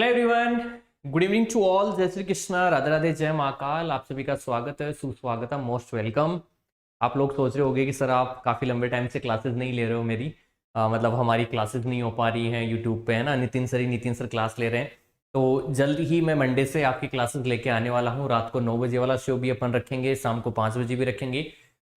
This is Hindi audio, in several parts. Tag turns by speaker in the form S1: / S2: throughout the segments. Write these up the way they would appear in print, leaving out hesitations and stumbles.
S1: Hello everyone, good evening to all. जय श्री कृष्णा, राधे राधे, जय महाकाल। आप सभी का स्वागत है, सुस्वागतम, मोस्ट वेलकम। आप लोग सोच रहे होंगे कि सर आप काफ़ी लंबे टाइम से क्लासेस नहीं ले रहे हो मेरी, मतलब हमारी क्लासेस नहीं हो पा रही हैं यूट्यूब पे, है ना। नितिन सर क्लास ले रहे हैं, तो जल्दी ही मैं मंडे से आपकी क्लासेस लेके आने वाला हूँ। रात को 9 बजे वाला शो भी अपन रखेंगे, शाम को 5 बजे भी रखेंगे।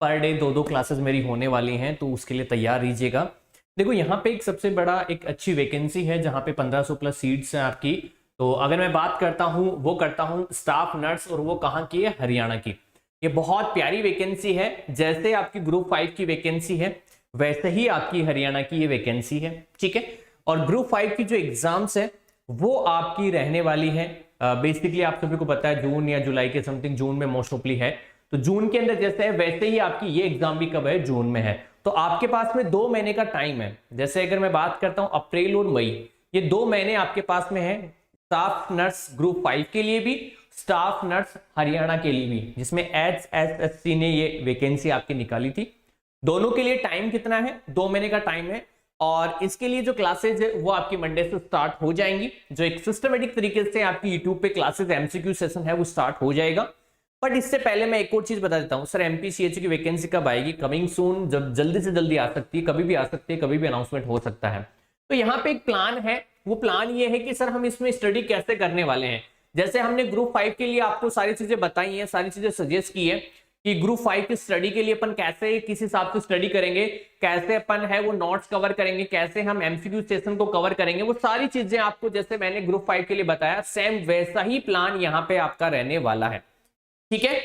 S1: पर डे दो क्लासेस मेरी होने वाली हैं, तो उसके लिए तैयार रहिएगा। देखो यहाँ पे एक सबसे बड़ा एक अच्छी वैकेंसी है जहाँ पे 1500 प्लस सीट्स हैं आपकी। तो अगर मैं बात करता हूँ स्टाफ नर्स, और वो कहाँ की है, हरियाणा की। ये बहुत प्यारी वैकेंसी है। जैसे आपकी ग्रुप 5 की वैकेंसी है, वैसे ही आपकी हरियाणा की ये वैकेंसी है, ठीक है। और ग्रुप 5 की जो एग्जाम्स है वो आपकी रहने वाली है, बेसिकली आप सभी को पता है जून या जुलाई के समथिंग, जून में मोस्ट ऑफली है। तो जून के अंदर जैसे है वैसे ही आपकी ये एग्जाम भी कब है, जून में है। तो आपके पास में 2 महीने का टाइम है। जैसे अगर मैं बात करता हूं अप्रैल और मई, ये 2 महीने आपके पास में है स्टाफ नर्स ग्रुप 5 के लिए भी, स्टाफ नर्स हरियाणा के लिए भी, जिसमें HSSC ने ये वैकेंसी आपकी निकाली थी। दोनों के लिए टाइम कितना है, 2 महीने का टाइम है। और इसके लिए जो क्लासेज है वो आपकी मंडे से स्टार्ट हो जाएंगी। जो एक सिस्टमेटिक तरीके से आपकी यूट्यूब पे क्लासेज MCQ सेशन है वो स्टार्ट हो जाएगा। बट इससे पहले मैं एक और चीज बता देता हूं, सर MPCH की वैकेंसी कब आएगी, कमिंग सून, जब जल्दी से जल्दी आ सकती है, कभी भी आ सकती है, कभी भी अनाउंसमेंट हो सकता है। तो यहाँ पे एक प्लान है, वो प्लान ये है कि सर हम इसमें स्टडी कैसे करने वाले हैं। जैसे हमने ग्रुप 5 के लिए आपको सारी चीजें बताई हैं, सारी चीजें सजेस्ट की है कि ग्रुप 5 की स्टडी के लिए अपन कैसे, किस हिसाब से स्टडी करेंगे, कैसे अपन है वो नोट्स कवर करेंगे, कैसे हम MCQ सेशन को कवर करेंगे, वो सारी चीजें आपको जैसे मैंने ग्रुप 5 के लिए बताया, सेम वैसा ही प्लान यहाँ पे आपका रहने वाला है, ठीक है।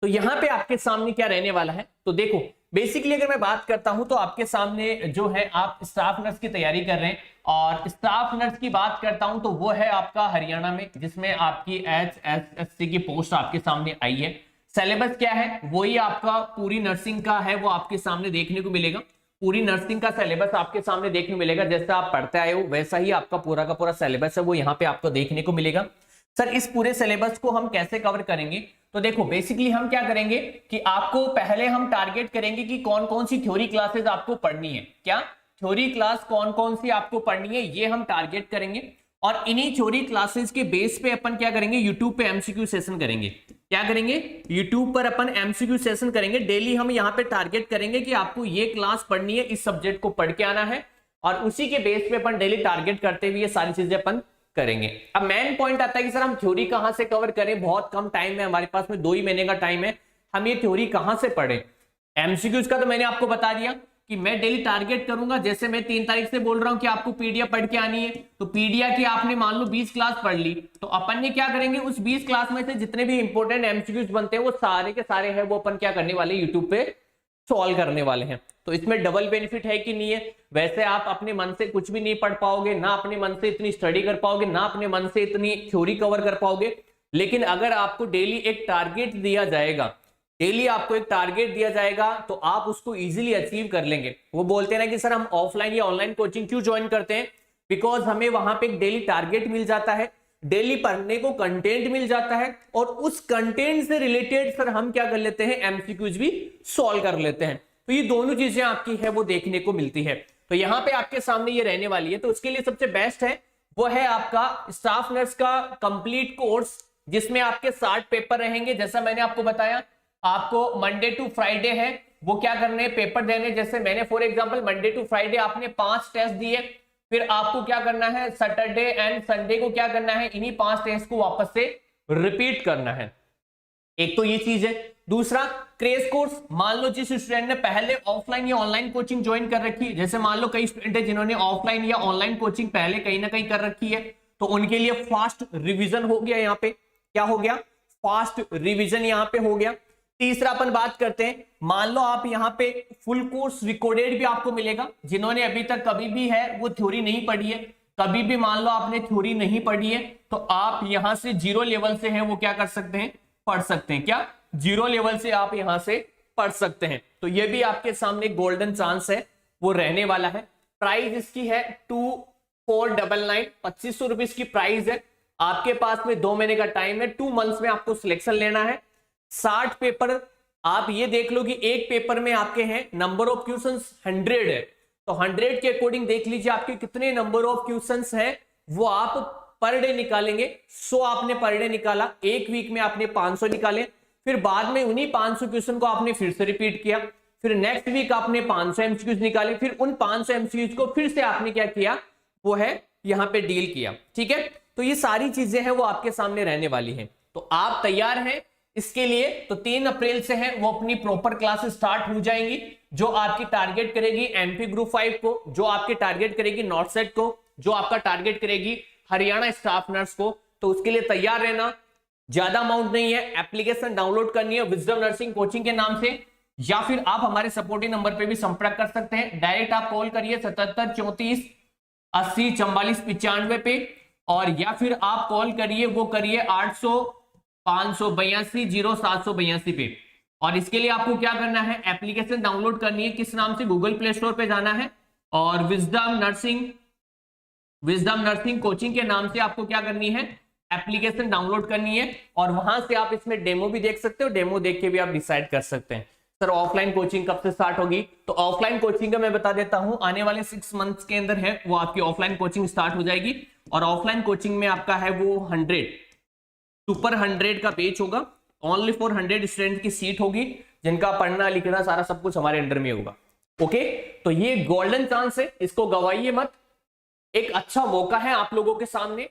S1: तो यहां पे आपके सामने क्या रहने वाला है, तो देखो बेसिकली अगर मैं बात करता हूं तो आपके सामने जो है आप स्टाफ नर्स की तैयारी कर रहे हैं, और स्टाफ नर्स की बात करता हूं तो वो है आपका हरियाणा में, जिसमें आपकी HSSC की पोस्ट आपके सामने आई है। सिलेबस क्या है, वही आपका पूरी नर्सिंग का है, वो आपके सामने देखने को मिलेगा। पूरी नर्सिंग का सिलेबस आपके सामने देखने को मिलेगा, जैसा आप पढ़ते आए हो वैसा ही आपका पूरा का पूरा सिलेबस है वो यहाँ पे आपको देखने को मिलेगा। सर इस पूरे सिलेबस को हम कैसे कवर करेंगे, तो देखो बेसिकली हम क्या करेंगे कि आपको पहले हम टारगेट करेंगे कि कौन कौन सी थ्योरी क्लासेस आपको पढ़नी है, क्या थ्योरी क्लास कौन कौन सी आपको पढ़नी है, ये हम टारगेट करेंगे। और इन्हीं थ्योरी क्लासेस के बेस पे अपन क्या करेंगे, यूट्यूब पे MCQ सेशन करेंगे। क्या करेंगे, यूट्यूब पर अपन MCQ सेशन करेंगे। डेली हम यहाँ पे टारगेट करेंगे कि आपको ये क्लास पढ़नी है, इस सब्जेक्ट को पढ़ के आना है, और उसी के बेस पे अपन डेली टारगेट करते हुए सारी चीजें अपन करेंगे। अब मेन पॉइंट आता है कि सर हम थ्योरी कहां से कवर करें, बहुत कम टाइम है हमारे पास में, 2 ही महीने का टाइम है, हम ये थ्योरी कहां से पढ़ें। MCQs का तो मैंने आपको बता दिया कि मैं डेली टारगेट करूंगा। जैसे मैं 3 तारीख से बोल रहा हूं कि आपको PDF पढ़ के आनी है, तो PDF की आपने मान लो 20 क्लास पढ़ ली, तो अपन ने क्या करेंगे, उस 20 क्लास में से जितने भी इंपॉर्टेंट MCQs बनते हैं वो सारे के सारे हैं वो अपन क्या करने वाले, यूट्यूब पे सॉल्व करने वाले हैं। तो इसमें डबल बेनिफिट है कि नहीं है, वैसे आप अपने मन से कुछ भी नहीं पढ़ पाओगे, ना अपने मन से इतनी स्टडी कर पाओगे, ना अपने मन से इतनी थ्योरी कवर कर पाओगे। लेकिन अगर आपको डेली एक टारगेट दिया जाएगा, डेली आपको एक टारगेट दिया जाएगा, तो आप उसको इजीली अचीव कर लेंगे। वो बोलते हैं ना कि सर हम ऑफलाइन या ऑनलाइन कोचिंग क्यों ज्वाइन करते हैं, बिकॉज हमें वहां पे एक डेली टारगेट मिल जाता है, डेली पढ़ने को कंटेंट मिल जाता है, और उस कंटेंट से रिलेटेड सर हम क्या कर लेते हैं, MCQs भी सॉल्व कर लेते हैं। तो ये दोनों चीजें आपकी है वो देखने को मिलती है। तो यहाँ पे आपके सामने ये रहने वाली है। तो उसके लिए सबसे बेस्ट है वो है आपका स्टाफ नर्स का कंप्लीट कोर्स, जिसमें आपके 60 पेपर रहेंगे। जैसा मैंने आपको बताया, आपको मंडे टू फ्राइडे है वो क्या करने, पेपर देने। जैसे मैंने for example Monday to Friday आपने 5 टेस्ट दिए, फिर आपको क्या करना है, सैटरडे एंड संडे को क्या करना है, इन्हीं 5 टेस्ट को वापस से रिपीट करना है। एक तो ये चीज है। दूसरा क्रेश कोर्स, मान लो जिस स्टूडेंट ने पहले ऑफलाइन या ऑनलाइन कोचिंग ज्वाइन कर रखी है, जैसे मान लो कई स्टूडेंट है जिन्होंने ऑफलाइन या ऑनलाइन कोचिंग पहले कहीं ना कहीं कर रखी है, तो उनके लिए फास्ट रिवीजन हो गया। यहाँ पे क्या हो गया, फास्ट रिवीजन यहाँ पे हो गया। तीसरा अपन बात करते हैं, मान लो आप यहाँ पे फुल कोर्स रिकॉर्डेड भी आपको मिलेगा। जिन्होंने अभी तक कभी भी है वो थ्योरी नहीं पढ़ी है, कभी भी मान लो आपने थ्योरी नहीं पढ़ी है, तो आप यहां से 0 लेवल से है वो क्या कर सकते हैं, पढ़ सकते हैं। क्या 0 लेवल से आप यहां से पढ़ सकते हैं। तो ये भी आपके सामने गोल्डन चांस है वो रहने वाला है। प्राइस इसकी है 2499, 2500 रुपीज की प्राइस है। आपके पास में 2 महीने का टाइम है, 2 मंथ्स में आपको सिलेक्शन लेना है। 60 पेपर, आप ये देख लो कि एक पेपर में आपके हैं नंबर ऑफ क्वेश्चंस 100 है, तो 100 के अकॉर्डिंग देख लीजिए आपके कितने नंबर ऑफ क्वेश्चंस हैं वो आप पर डे निकालेंगे। 100 आपने पर डे निकाला, एक वीक में आपने 500 निकाले, फिर बाद में उन्हीं 500 क्वेश्चन को आपने फिर से रिपीट किया, फिर नेक्स्ट वीक आपने 500 एमसीक्यूज निकाले, फिर उन 500 एमसीक्यूज को फिर से आपने क्या किया, वो है यहां पे डील किया। ठीक है, तो ये सारी चीजें हैं वो आपके सामने रहने वाली हैं। तो आप तैयार हैं इसके लिए? तो 3 अप्रैल से है वो अपनी प्रॉपर क्लास स्टार्ट हो जाएंगी, जो आपकी टारगेट करेगी एमपी ग्रुप 5 को, जो आपके टारगेट करेगी नॉर्थ सेट को, जो आपका टारगेट करेगी हरियाणा स्टाफ नर्स को। तो उसके लिए तैयार रहना। ज्यादा अमाउंट नहीं है, एप्लीकेशन डाउनलोड करनी है विजडम नर्सिंग कोचिंग के नाम से, या फिर आप हमारे सपोर्टिव नंबर पे भी संपर्क कर सकते हैं। डायरेक्ट आप कॉल करिए 77 34 80 44 95 पे, और या फिर आप कॉल करिए, वो करिए 800 582 0782 पे। और इसके लिए आपको क्या करना है, एप्लीकेशन डाउनलोड करनी है। किस नाम से? गूगल प्ले स्टोर पे जाना है और विजडम नर्सिंग कोचिंग के नाम से आपको क्या करनी है, एप्लीकेशन डाउनलोड करनी है। और वहां से आप इसमें डेमो भी देख सकते हो, डेमो देख के भी आप डिसाइड कर सकते हैं सर ऑफलाइन कोचिंग कब से स्टार्ट होगी। तो ऑफलाइन कोचिंग का मैं बता देता हूं, आने वाले 6 मंथ्स के अंदर है वो आपकी ऑफलाइन कोचिंग स्टार्ट हो जाएगी। और ऑफलाइन कोचिंग में आपका है वो 100 सुपर 100 का बैच होगा, ओनली फॉर 100 स्टूडेंट की सीट होगी, जिनका पढ़ना लिखना सारा सब कुछ हमारे अंडर में होगा। ओके, तो ये गोल्डन चांस है, इसको गवाइए मत। एक अच्छा मौका है आप लोगों के सामने।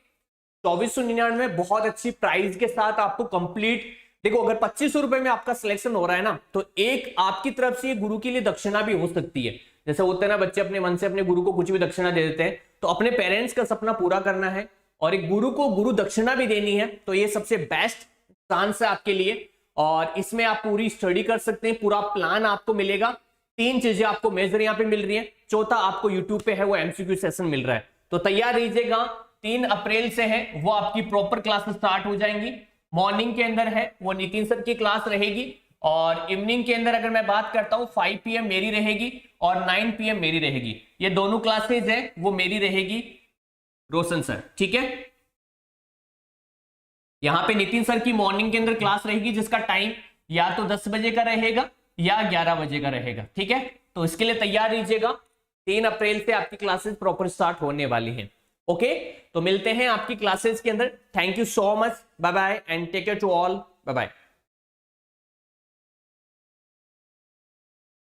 S1: 2499 बहुत अच्छी प्राइस के साथ आपको कंप्लीट, देखो अगर 2500 रुपए में आपका सिलेक्शन हो रहा है ना, तो एक आपकी तरफ से गुरु के लिए दक्षिणा भी हो सकती है। जैसे होता है ना, बच्चे अपने मन से अपने गुरु को कुछ भी दक्षिणा दे देते हैं, तो अपने पेरेंट्स का सपना पूरा करना है और एक गुरु को गुरु दक्षिणा भी देनी है, तो ये सबसे बेस्ट चांस है आपके लिए। और इसमें आप पूरी स्टडी कर सकते हैं, पूरा प्लान आपको मिलेगा। 3 चीजें आपको मेजर यहाँ पे मिल रही है, चौथा आपको यूट्यूब पे है वो एमसीक्यू सेशन मिल रहा है। तो तैयार रहिएगा, 3 अप्रैल से है वो आपकी प्रॉपर क्लास स्टार्ट हो जाएंगी। मॉर्निंग के अंदर है वो नितिन सर की क्लास रहेगी, और इवनिंग के अंदर अगर मैं बात करता हूं 5 PM मेरी रहेगी और 9 PM मेरी रहेगी। ये दोनों क्लासेज है वो मेरी रहेगी रोशन सर। ठीक है, यहां पे नितिन सर की मॉर्निंग के अंदर क्लास रहेगी, जिसका टाइम या तो 10 बजे का रहेगा या 11 बजे का रहेगा। ठीक है, तो इसके लिए तैयार रहिएगा। 3 अप्रैल से आपकी क्लासेस प्रॉपर स्टार्ट होने वाली हैं। ओके, तो मिलते हैं आपकी क्लासेस के अंदर। Thank you so much, bye bye and take care to all, bye bye.